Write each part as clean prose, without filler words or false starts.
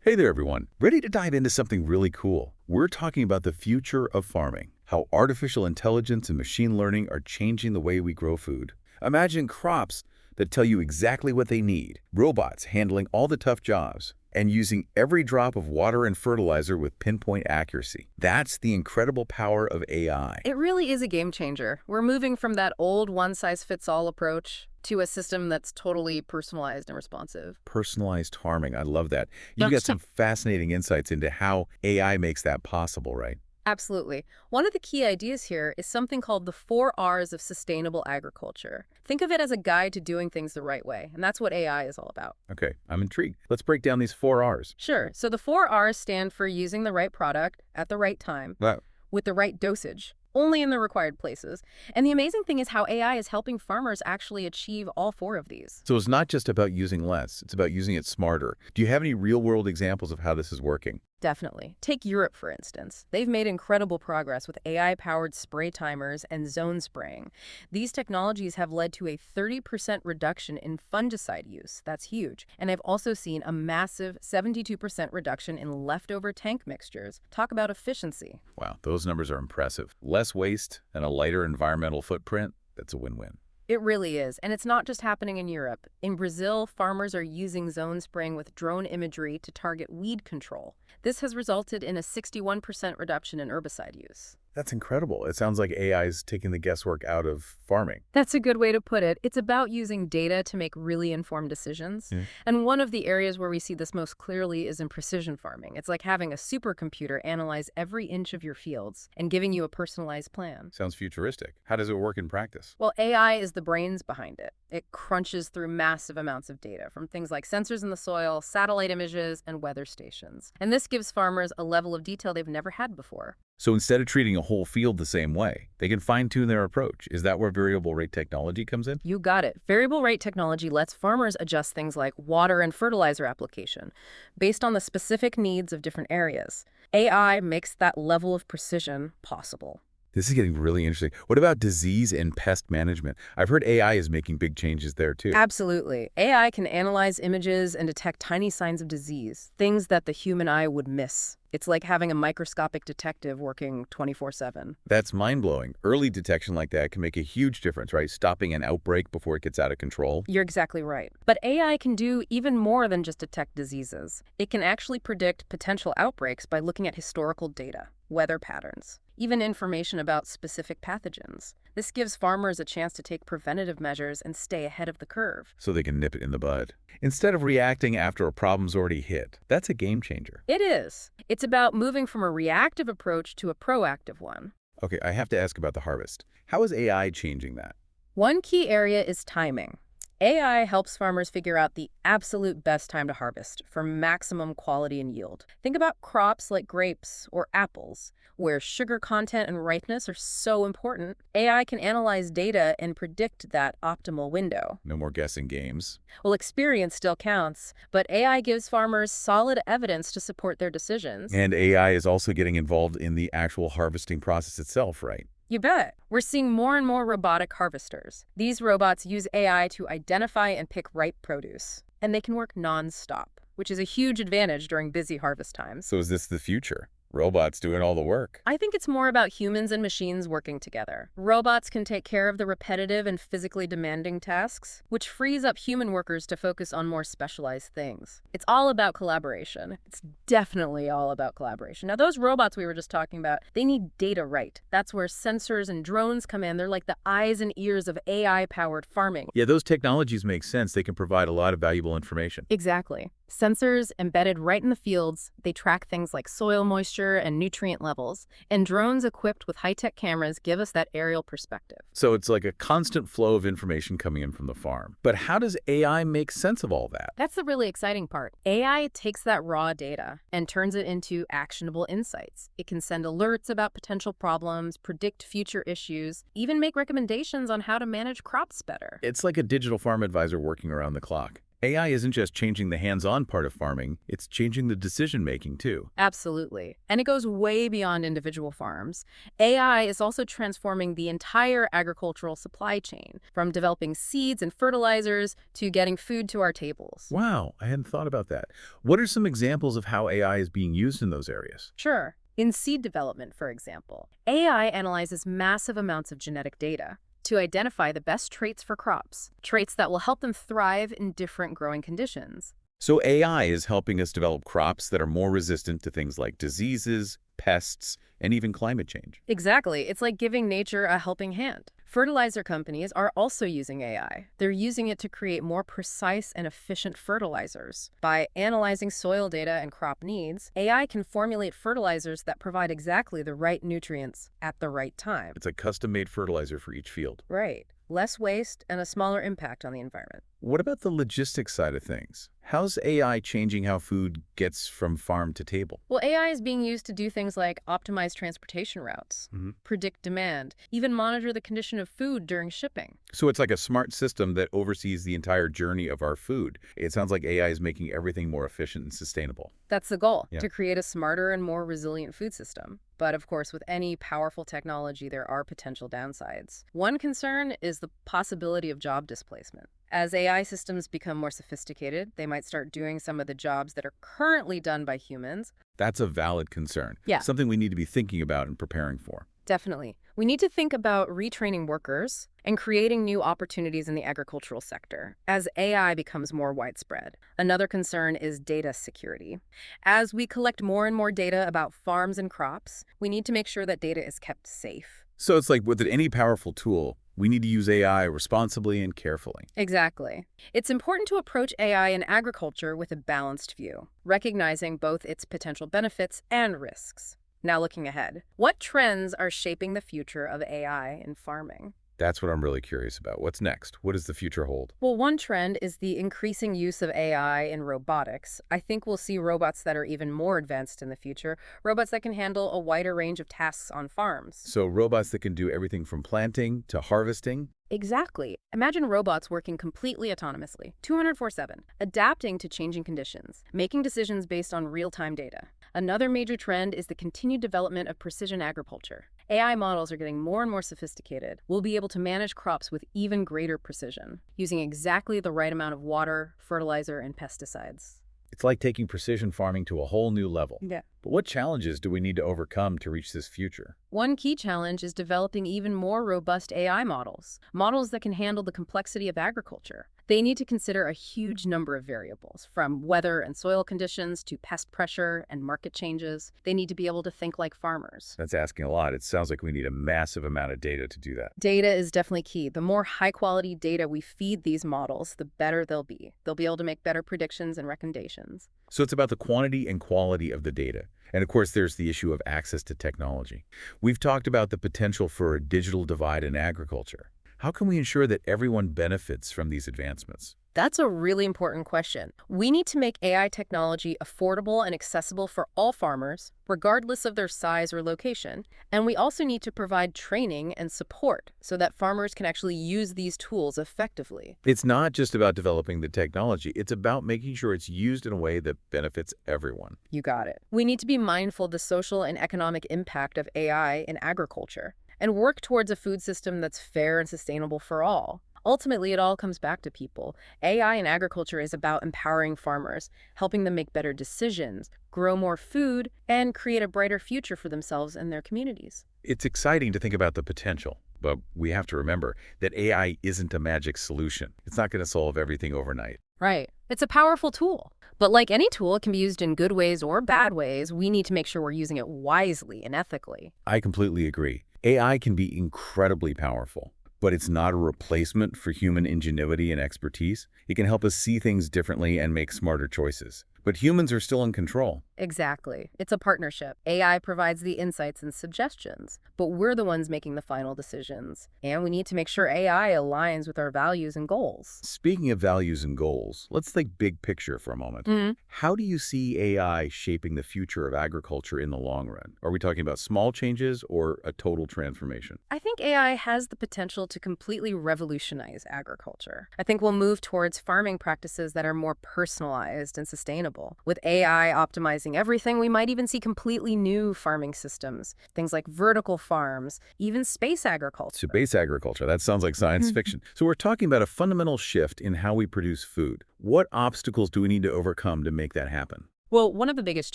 Hey there, everyone. Ready to dive into something really cool? We're talking about the future of farming, how artificial intelligence and machine learning are changing the way we grow food. Imagine crops that tell you exactly what they need, robots handling all the tough jobs, and using every drop of water and fertilizer with pinpoint accuracy. That's the incredible power of AI. It really is a game changer. We're moving from that old one-size-fits-all approach to a system that's totally personalized and responsive. Personalized farming, I love that. You've got Yes. some fascinating insights into how AI makes that possible, right? Absolutely. One of the key ideas here is something called the 4 Rs of sustainable agriculture. Think of it as a guide to doing things the right way, and that's what AI is all about. Okay, I'm intrigued. Let's break down these 4 Rs. Sure, so the 4 Rs stand for using the right product at the right time, Wow. with the right dosage, only in the required places. And the amazing thing is how AI is helping farmers actually achieve all four of these. So it's not just about using less, it's about using it smarter. Do you have any real-world examples of how this is working? Definitely. Take Europe, for instance. They've made incredible progress with AI-powered spray timers and zone spraying. These technologies have led to a 30% reduction in fungicide use. That's huge. And I've also seen a massive 72% reduction in leftover tank mixtures. Talk about efficiency. Wow, those numbers are impressive. Less waste and a lighter environmental footprint, that's a win-win. It really is. And it's not just happening in Europe. In Brazil, farmers are using zone spraying with drone imagery to target weed control. This has resulted in a 61% reduction in herbicide use. That's incredible. It sounds like AI is taking the guesswork out of farming. That's a good way to put it. It's about using data to make really informed decisions. Yeah. And one of the areas where we see this most clearly is in precision farming. It's like having a supercomputer analyze every inch of your fields and giving you a personalized plan. Sounds futuristic. How does it work in practice? Well, AI is the brains behind it. It crunches through massive amounts of data from things like sensors in the soil, satellite images, and weather stations. And this gives farmers a level of detail they've never had before. So instead of treating a whole field the same way, they can fine-tune their approach. Is that where variable rate technology comes in? You got it. Variable rate technology lets farmers adjust things like water and fertilizer application based on the specific needs of different areas. AI makes that level of precision possible. This is getting really interesting. What about disease and pest management? I've heard AI is making big changes there too. Absolutely. AI can analyze images and detect tiny signs of disease, things that the human eye would miss. It's like having a microscopic detective working 24/7. That's mind-blowing. Early detection like that can make a huge difference, right? Stopping an outbreak before it gets out of control. You're exactly right. But AI can do even more than just detect diseases. It can actually predict potential outbreaks by looking at historical data, weather patterns, even information about specific pathogens. This gives farmers a chance to take preventative measures and stay ahead of the curve. So they can nip it in the bud. Instead of reacting after a problem's already hit. That's a game changer. It is. It's about moving from a reactive approach to a proactive one. Okay, I have to ask about the harvest. How is AI changing that? One key area is timing. AI helps farmers figure out the absolute best time to harvest for maximum quality and yield. Think about crops like grapes or apples, where sugar content and ripeness are so important. AI can analyze data and predict that optimal window. No more guessing games. Well, experience still counts, but AI gives farmers solid evidence to support their decisions. And AI is also getting involved in the actual harvesting process itself, right? You bet. We're seeing more and more robotic harvesters. These robots use AI to identify and pick ripe produce, and they can work non-stop, which is a huge advantage during busy harvest times. So is this the future? Robots doing all the work? I think it's more about humans and machines working together. Robots can take care of the repetitive and physically demanding tasks, which frees up human workers to focus on more specialized things. It's all about collaboration. It's definitely all about collaboration. Now, those robots we were just talking about, they need data right. That's where sensors and drones come in. They're like the eyes and ears of AI-powered farming. Yeah, those technologies make sense. They can provide a lot of valuable information. Exactly. Sensors embedded right in the fields, they track things like soil moisture and nutrient levels, and drones equipped with high-tech cameras give us that aerial perspective. So it's like a constant flow of information coming in from the farm. But how does AI make sense of all that? That's the really exciting part. AI takes that raw data and turns it into actionable insights. It can send alerts about potential problems, predict future issues, even make recommendations on how to manage crops better. It's like a digital farm advisor working around the clock. AI isn't just changing the hands-on part of farming, it's changing the decision-making too. Absolutely. And it goes way beyond individual farms. AI is also transforming the entire agricultural supply chain, from developing seeds and fertilizers to getting food to our tables. Wow, I hadn't thought about that. What are some examples of how AI is being used in those areas? Sure. In seed development, for example, AI analyzes massive amounts of genetic data to identify the best traits for crops, traits that will help them thrive in different growing conditions. So AI is helping us develop crops that are more resistant to things like diseases, pests, and even climate change. Exactly. It's like giving nature a helping hand. Fertilizer companies are also using AI. They're using it to create more precise and efficient fertilizers. By analyzing soil data and crop needs, AI can formulate fertilizers that provide exactly the right nutrients at the right time. It's a custom-made fertilizer for each field. Right. Less waste and a smaller impact on the environment. What about the logistics side of things? How's AI changing how food gets from farm to table? Well, AI is being used to do things like optimize transportation routes, predict demand, even monitor the condition of food during shipping. So it's like a smart system that oversees the entire journey of our food. It sounds like AI is making everything more efficient and sustainable. That's the goal, Yeah. to create a smarter and more resilient food system. But of course, with any powerful technology, there are potential downsides. One concern is the possibility of job displacement. As AI systems become more sophisticated, they might start doing some of the jobs that are currently done by humans. That's a valid concern. Yeah. Something we need to be thinking about and preparing for. Definitely. We need to think about retraining workers and creating new opportunities in the agricultural sector as AI becomes more widespread. Another concern is data security. As we collect more and more data about farms and crops, we need to make sure that data is kept safe. So it's like with any powerful tool, we need to use AI responsibly and carefully. Exactly. It's important to approach AI in agriculture with a balanced view, recognizing both its potential benefits and risks. Now looking ahead, what trends are shaping the future of AI in farming? That's what I'm really curious about. What's next? What does the future hold? Well, one trend is the increasing use of AI in robotics. I think we'll see robots that are even more advanced in the future, robots that can handle a wider range of tasks on farms. So robots that can do everything from planting to harvesting? Exactly. Imagine robots working completely autonomously, 24/7, adapting to changing conditions, making decisions based on real-time data. Another major trend is the continued development of precision agriculture. AI models are getting more and more sophisticated. We'll be able to manage crops with even greater precision, using exactly the right amount of water, fertilizer, and pesticides. It's like taking precision farming to a whole new level. Yeah. But what challenges do we need to overcome to reach this future? One key challenge is developing even more robust AI models that can handle the complexity of agriculture. They need to consider a huge number of variables, from weather and soil conditions to pest pressure and market changes. They need to be able to think like farmers. That's asking a lot. It sounds like we need a massive amount of data to do that. Data is definitely key. The more high-quality data we feed these models, the better they'll be. They'll be able to make better predictions and recommendations. So it's about the quantity and quality of the data. And of course, there's the issue of access to technology. We've talked about the potential for a digital divide in agriculture. How can we ensure that everyone benefits from these advancements? That's a really important question. We need to make AI technology affordable and accessible for all farmers, regardless of their size or location. And we also need to provide training and support so that farmers can actually use these tools effectively. It's not just about developing the technology. It's about making sure it's used in a way that benefits everyone. You got it. We need to be mindful of the social and economic impact of AI in agriculture and work towards a food system that's fair and sustainable for all. Ultimately, it all comes back to people. AI in agriculture is about empowering farmers, helping them make better decisions, grow more food, and create a brighter future for themselves and their communities. It's exciting to think about the potential, but we have to remember that AI isn't a magic solution. It's not going to solve everything overnight. Right. It's a powerful tool. But like any tool, it can be used in good ways or bad ways. We need to make sure we're using it wisely and ethically. I completely agree. AI can be incredibly powerful, but it's not a replacement for human ingenuity and expertise. It can help us see things differently and make smarter choices. But humans are still in control. Exactly. It's a partnership. AI provides the insights and suggestions, but we're the ones making the final decisions. And we need to make sure AI aligns with our values and goals. Speaking of values and goals, let's think big picture for a moment. How do you see AI shaping the future of agriculture in the long run? Are we talking about small changes or a total transformation? I think AI has the potential to completely revolutionize agriculture. I think we'll move towards farming practices that are more personalized and sustainable. With AI optimizing everything, we might even see completely new farming systems, things like vertical farms, even space agriculture. Space agriculture, that sounds like science fiction. So we're talking about a fundamental shift in how we produce food. What obstacles do we need to overcome to make that happen? Well, one of the biggest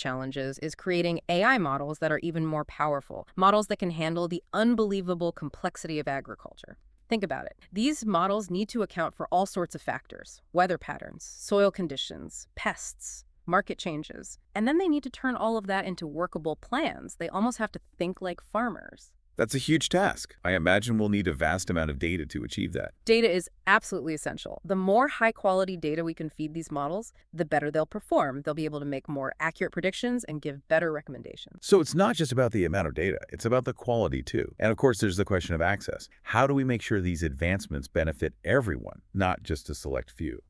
challenges is creating AI models that are even more powerful, models that can handle the unbelievable complexity of agriculture. Think about it. These models need to account for all sorts of factors: weather patterns, soil conditions, pests, market changes. And then they need to turn all of that into workable plans. They almost have to think like farmers. That's a huge task. I imagine we'll need a vast amount of data to achieve that. Data is absolutely essential. The more high-quality data we can feed these models, the better they'll perform. They'll be able to make more accurate predictions and give better recommendations. So it's not just about the amount of data, it's about the quality too. And of course, there's the question of access. How do we make sure these advancements benefit everyone, not just a select few?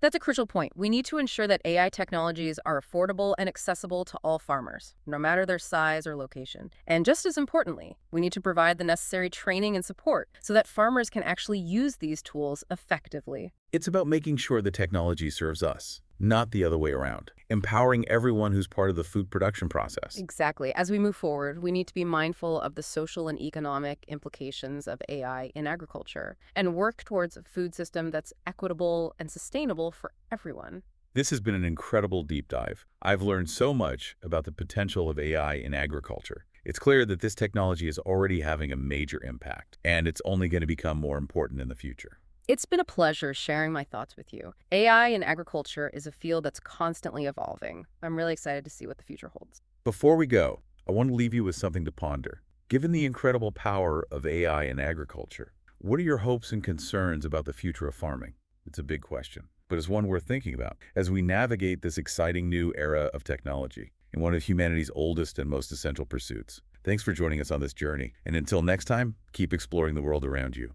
That's a crucial point. We need to ensure that AI technologies are affordable and accessible to all farmers, no matter their size or location. And just as importantly, we need to provide the necessary training and support so that farmers can actually use these tools effectively. It's about making sure the technology serves us, not the other way around. Empowering everyone who's part of the food production process. Exactly. As we move forward, we need to be mindful of the social and economic implications of AI in agriculture and work towards a food system that's equitable and sustainable for everyone. This has been an incredible deep dive. I've learned so much about the potential of AI in agriculture. It's clear that this technology is already having a major impact, and it's only going to become more important in the future. It's been a pleasure sharing my thoughts with you. AI in agriculture is a field that's constantly evolving. I'm really excited to see what the future holds. Before we go, I want to leave you with something to ponder. Given the incredible power of AI in agriculture, what are your hopes and concerns about the future of farming? It's a big question, but it's one worth thinking about as we navigate this exciting new era of technology in one of humanity's oldest and most essential pursuits. Thanks for joining us on this journey, and until next time, keep exploring the world around you.